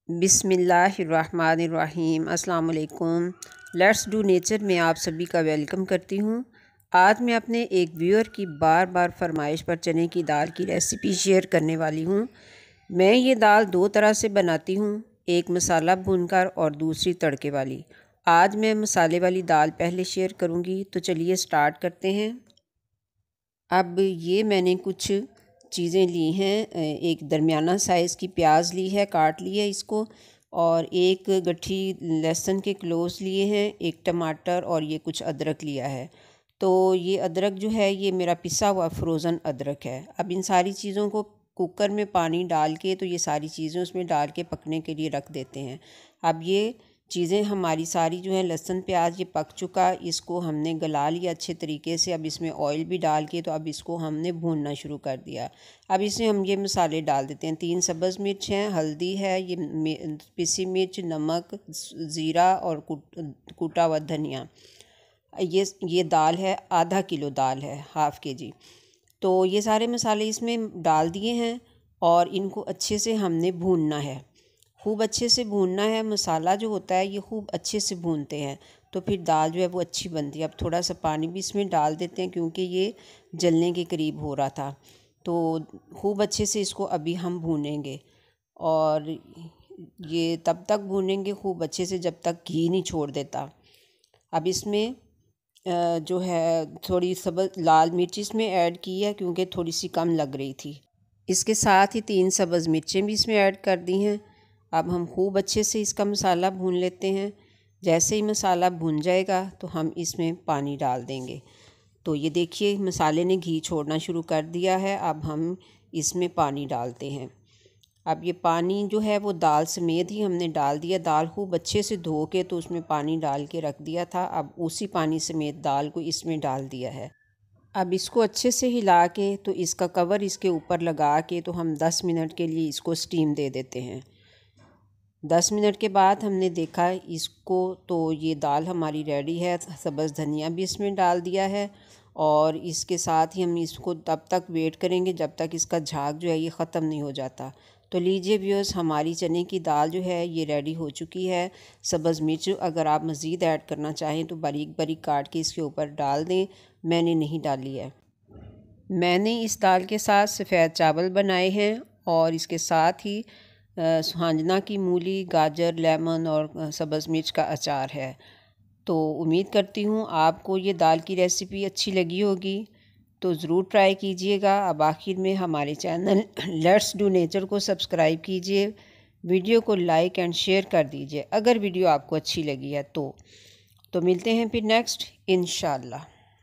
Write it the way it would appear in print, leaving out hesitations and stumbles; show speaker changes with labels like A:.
A: बिस्मिल्लाहिर्रहमानिर्रहीम। अस्सलाम वालेकुम। लेट्स डू नेचर में आप सभी का वेलकम करती हूँ। आज मैं अपने एक व्यूअर की बार बार फरमाइश पर चने की दाल की रेसिपी शेयर करने वाली हूँ। मैं ये दाल दो तरह से बनाती हूँ, एक मसाला भूनकर और दूसरी तड़के वाली। आज मैं मसाले वाली दाल पहले शेयर करूँगी, तो चलिए स्टार्ट करते हैं। अब ये मैंने कुछ चीज़ें ली हैं। एक दरमियाना साइज़ की प्याज ली है, काट ली है इसको, और एक गट्ठी लहसुन के क्लोव्स लिए हैं, एक टमाटर और ये कुछ अदरक लिया है। तो ये अदरक जो है ये मेरा पिसा हुआ फ्रोज़न अदरक है। अब इन सारी चीज़ों को कुकर में पानी डाल के, तो ये सारी चीज़ें उसमें डाल के पकने के लिए रख देते हैं। अब ये चीज़ें हमारी सारी जो है, लहसुन प्याज ये पक चुका, इसको हमने गला लिया अच्छे तरीके से। अब इसमें ऑयल भी डाल के, तो अब इसको हमने भूनना शुरू कर दिया। अब इसमें हम ये मसाले डाल देते हैं। 3 सब्ज़ मिर्च हैं, हल्दी है, ये पिसी मिर्च, नमक, ज़ीरा और कूटा हुआ धनिया। ये दाल है, आधा किलो दाल है, हाफ़ केजी। तो ये सारे मसाले इसमें डाल दिए हैं और इनको अच्छे से हमने भूनना है, खूब अच्छे से भूनना है। मसाला जो होता है ये खूब अच्छे से भूनते हैं तो फिर दाल जो है वो अच्छी बनती है। अब थोड़ा सा पानी भी इसमें डाल देते हैं क्योंकि ये जलने के करीब हो रहा था। तो खूब अच्छे से इसको अभी हम भूनेंगे, और ये तब तक भूनेंगे खूब अच्छे से जब तक घी नहीं छोड़ देता। अब इसमें जो है थोड़ी सब्ज़ लाल मिर्च इसमें ऐड की है क्योंकि थोड़ी सी कम लग रही थी। इसके साथ ही 3 सब्ज़ मिर्चें भी इसमें ऐड कर दी हैं। अब हम खूब अच्छे से इसका मसाला भून लेते हैं। जैसे ही मसाला भुन जाएगा तो हम इसमें पानी डाल देंगे। तो ये देखिए मसाले ने घी छोड़ना शुरू कर दिया है। अब हम इसमें पानी डालते हैं। अब ये पानी जो है वो दाल समेत ही हमने डाल दिया। दाल खूब अच्छे से धो के तो उसमें पानी डाल के रख दिया था। अब उसी पानी समेत दाल को इसमें डाल दिया है। अब इसको अच्छे से हिला के, तो इसका कवर इसके ऊपर लगा के, तो हम 10 मिनट के लिए इसको स्टीम दे देते हैं। 10 मिनट के बाद हमने देखा इसको, तो ये दाल हमारी रेडी है। सब्ज़ धनिया भी इसमें डाल दिया है, और इसके साथ ही हम इसको तब तक वेट करेंगे जब तक इसका झाग जो है ये ख़त्म नहीं हो जाता। तो लीजिए व्यूअर्स, हमारी चने की दाल जो है ये रेडी हो चुकी है। सब्ज़ मिर्च अगर आप मज़ीद ऐड करना चाहें तो बारीक बारीक काट के इसके ऊपर डाल दें, मैंने नहीं डाली है। मैंने इस दाल के साथ सफ़ेद चावल बनाए हैं, और इसके साथ ही सुहांजना की मूली, गाजर, लेमन और सब्ज़ मिर्च का अचार है। तो उम्मीद करती हूँ आपको ये दाल की रेसिपी अच्छी लगी होगी, तो ज़रूर ट्राई कीजिएगा। अब आखिर में हमारे चैनल लेट्स डू नेचर को सब्सक्राइब कीजिए, वीडियो को लाइक एंड शेयर कर दीजिए अगर वीडियो आपको अच्छी लगी है तो मिलते हैं फिर नेक्स्ट इंशाल्लाह।